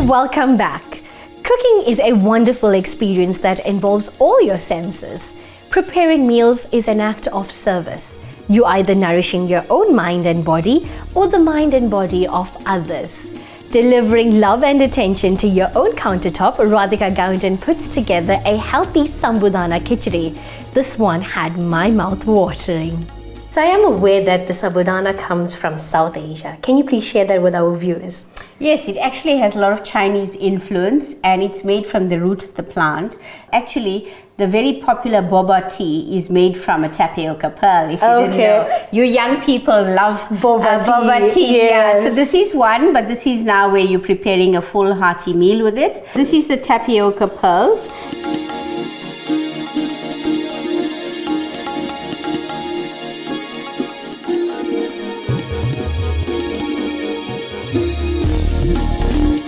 welcome back. Cooking is a wonderful experience that involves all your senses. Preparing meals is an act of service. You either nourishing your own mind and body or the mind and body of others. Delivering love and attention to your own countertop, Radhika Gounden puts together a healthy Sabudana Khichdi. This one had my mouth watering. So I am aware that the Sabudana comes from South Asia. Can you please share that with our viewers? Yes, it actually has a lot of Chinese influence and it's made from the root of the plant. Actually, the very popular Boba Tea is made from a tapioca pearl, if you didn't know. You young people love Boba tea. Yes. Yeah. So this is one, but this is now where you're preparing a full hearty meal with it. This is the tapioca pearls.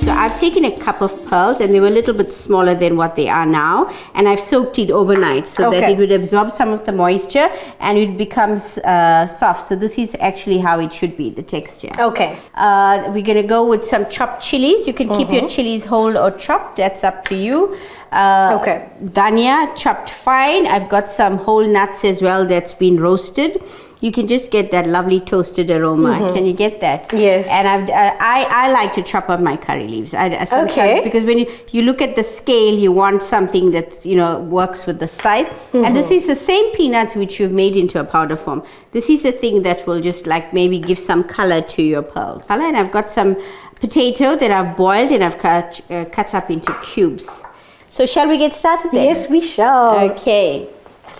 So I've taken a cup of pearls and they were a little bit smaller than what they are now, and I've soaked it overnight so that it would absorb some of the moisture and it becomes soft. So this is actually how it should be, the texture. Okay. We're going to go with some chopped chilies. You can keep your chilies whole or chopped, that's up to you. Dhania chopped fine. I've got some whole nuts as well that's been roasted. You can just get that lovely toasted aroma. Can you get that? Yes. And I like to chop up my curry leaves. Because when you look at the scale, you want something that works with the size. And this is the same peanuts which you've made into a powder form. This is the thing that will just like maybe give some color to your pearls. And I've got some potato that I've boiled and I've cut up into cubes. So shall we get started then? Yes, we shall. Okay.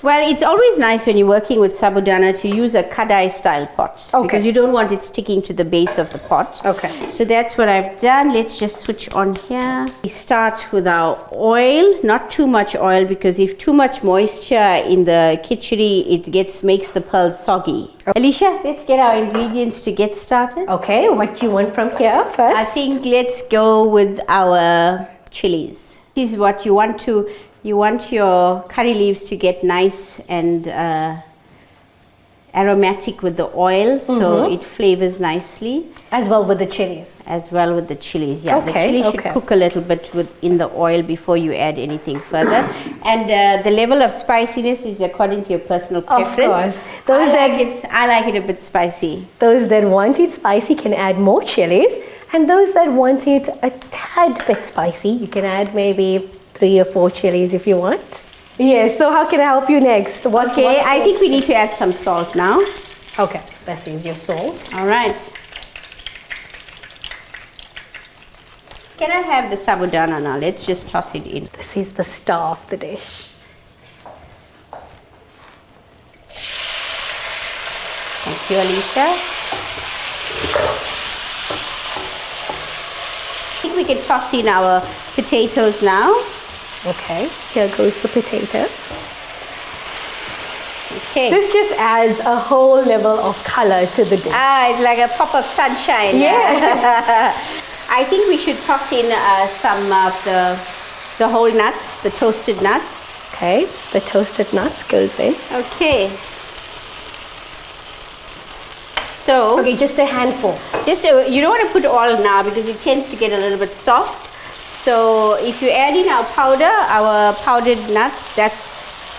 Well, it's always nice when you're working with Sabudana to use a kadai style pot because you don't want it sticking to the base of the pot. Okay. So that's what I've done. Let's just switch on here. We start with our oil, not too much oil because if too much moisture in the khichdi, it makes the pearls soggy. Alicia, let's get our ingredients to get started. Okay, what do you want from here first? I think let's go with our chilies. This is what you want to. You want your curry leaves to get nice and aromatic with the oil, so it flavors nicely. As well with the chilies. As well with the chilies, yeah. The chilies should cook a little bit in the oil before you add anything further. And the level of spiciness is according to your personal preference. Of course. I like it a bit spicy. Those that want it spicy can add more chilies. And those that want it a tad bit spicy, you can add maybe 3 or 4 chilies if you want. Yes, so how can I help you next? I think we need to add some salt now. Okay, let's use your salt. All right. Can I have the sabudana now? Let's just toss it in. This is the star of the dish. Thank you, Alicia. I think we can toss in our potatoes now. Okay, here goes the potato. Okay. This just adds a whole level of color to the dish. It's like a pop of sunshine. Yeah. I think we should toss in some of the whole nuts, the toasted nuts. Okay, the toasted nuts goes in. Okay. So. Okay, just a handful. You don't want to put all now because it tends to get a little bit soft. So if you add in our powdered nuts,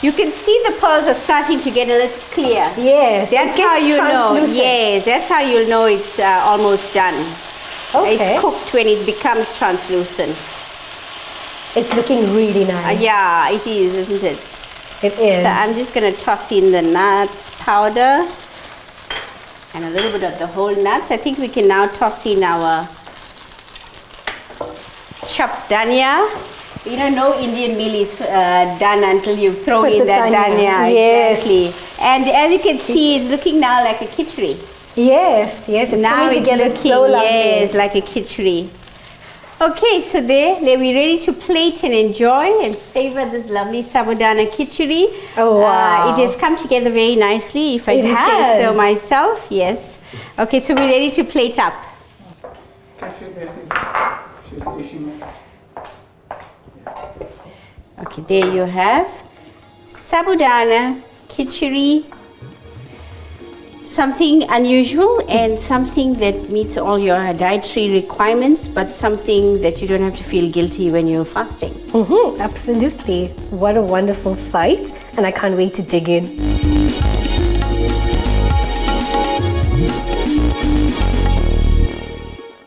you can see the pearls are starting to get a little clear. Yes, that's how you know. Yes, that's how you'll know it's almost done. Okay. It's cooked when it becomes translucent. It's looking really nice. Yeah, it is, isn't it? It is. So I'm just going to toss in the nuts powder and a little bit of the whole nuts. I think we can now toss in our chopped dhania. No Indian meal is done until you throw in that dhania. Yes. Exactly. And as you can see, it's looking now like a khichdi. Yes, it's now coming together so lovely. Yes, like a khichdi. Okay, so we're ready to plate and enjoy and savor this lovely Sabudana Khichdi. Oh, wow. It has come together very nicely, if I do say so myself. Yes. Okay, so we're ready to plate up. Okay, there you have Sabudana Khichdi Something unusual and something that meets all your dietary requirements, but something that you don't have to feel guilty when you're fasting. Absolutely. What a wonderful sight, and I can't wait to dig in.